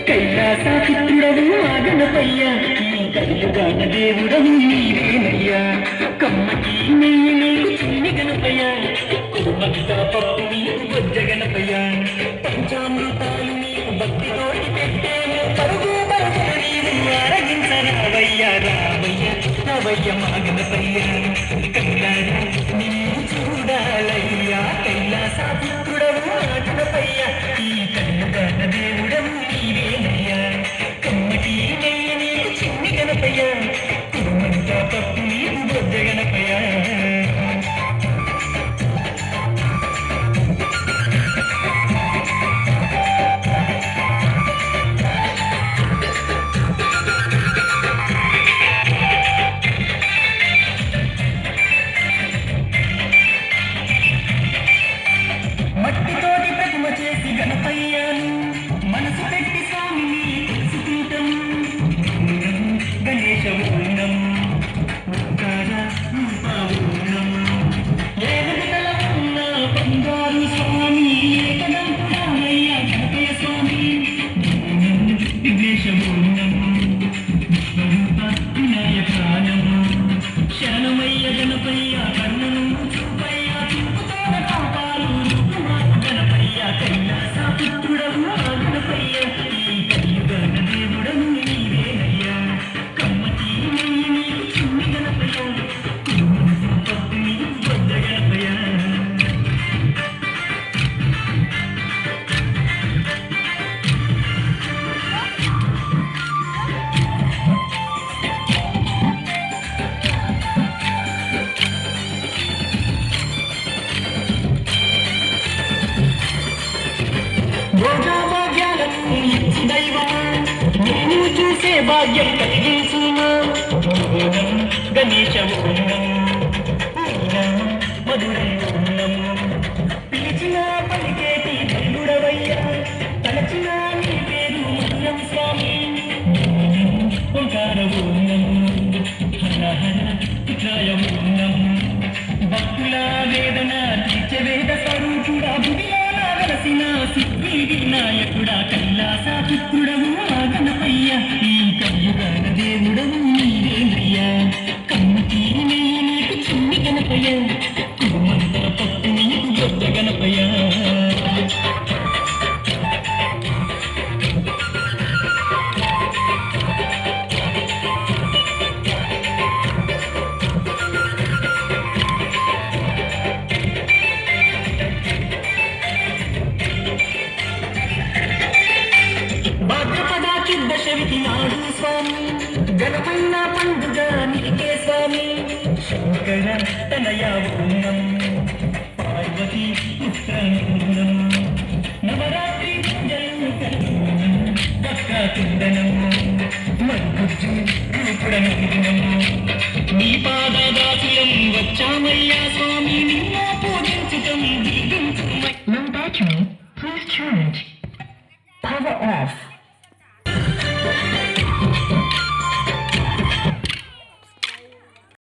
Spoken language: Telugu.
కైలాసపుత్రుడవు ఆగనపయ్య కలుగాన దేవుడవు నీవేనయ్యా కమ్మకి నెయ్యి నీకు చిన్ని గణపయ్య కుమ్మకిత పప్పు నీకు బొజ్జ గణపయ్య పంచామృతాలు నీకు భక్తితోటి పెట్టేను పరుగు పరుగులు నీవు ఆరగించరావయ్యా రావయ్య రావయ్య మా గణపయ్య కళ్ళారా నిన్ను చూడాలయ్యా కైలాసపుత్రుడవు ఆగనపయ్య ఈ కలుగాన దేవుడవు నీవేనయ్యా కమ్మకి నెయ్యి నీకు చిన్ని గణపయ్య కుమ్మకిత పప్పు నీకు బొజ్జ గణపయ్య మట్టితోటి ప్రతిమ చేసి గణపయ్యాను మనసు పెట్టి స్వామిని తెలుసుకుంటాం గణేశ ఊనం ఓంకార రూపూనం ఏడుదల ఉన్న బంగారు స్వామి ఏకదంతుడయ్య గణపయ్య స్వామి విఘ్నేశ ఊనం విశ్వరూప వినాయకానం శరణమయ్య గణపయ్య కర్ణను చూపయ్య చూపుతోన పాపాలు గణపయ్య కైలాసపుత్రుడవు గణపయ్య ఈ కలియుగాన దేవుడవు నీవేనయ్యా కమ్మకి నెయ్యి నీకు చిన్ని గణపయ్య కుమ్మకిత పప్పు నీకు బొజ్జ గణపయ్య భోగభాగ్యాలను ఇచ్చి దైవం నేను చూసే భాగ్యం కలిగించును ఓనం గణేశ ఓనం ఓనం మధురై ఓనం పిలిచిన పలికేటి దేవుడవయ్యా తలచిన నీ పేరు మధురం స్వామి ఓంకార ఓనం హర హర విక్రయ ఓనం భక్తుల వేదన తీర్చే వేద స్వరూపుడా భువిలో వెలసిన సిద్ధి వినాయకుడా కైలాసపుత్రుడవు గణపయ్య ఈ కలియుగాన దేవుడవు నీవేనయ్యా కమ్మకి నెయ్యి నీకు చిన్ని గణపయ్య కుమ్మంతర పప్పు నీకు బొజ్జ గణపయ్య భాద్రపదాకి దశవిధి నాడు స్వామి ఘనమైన పండుగ నీకే స్వామి శంకర తనయ ఊనం పార్వతి పుత్రనూనం నవరాత్రి పూజలు కలుగునం వక్రతుండనం మరుగుజ్జు రూపుడనూనం నీ పాదదాసులం వచ్చామయ్యా స్వామి నిన్ను పూజించుటం దీవించుమయ్యా. Low battery, please charge. Power off.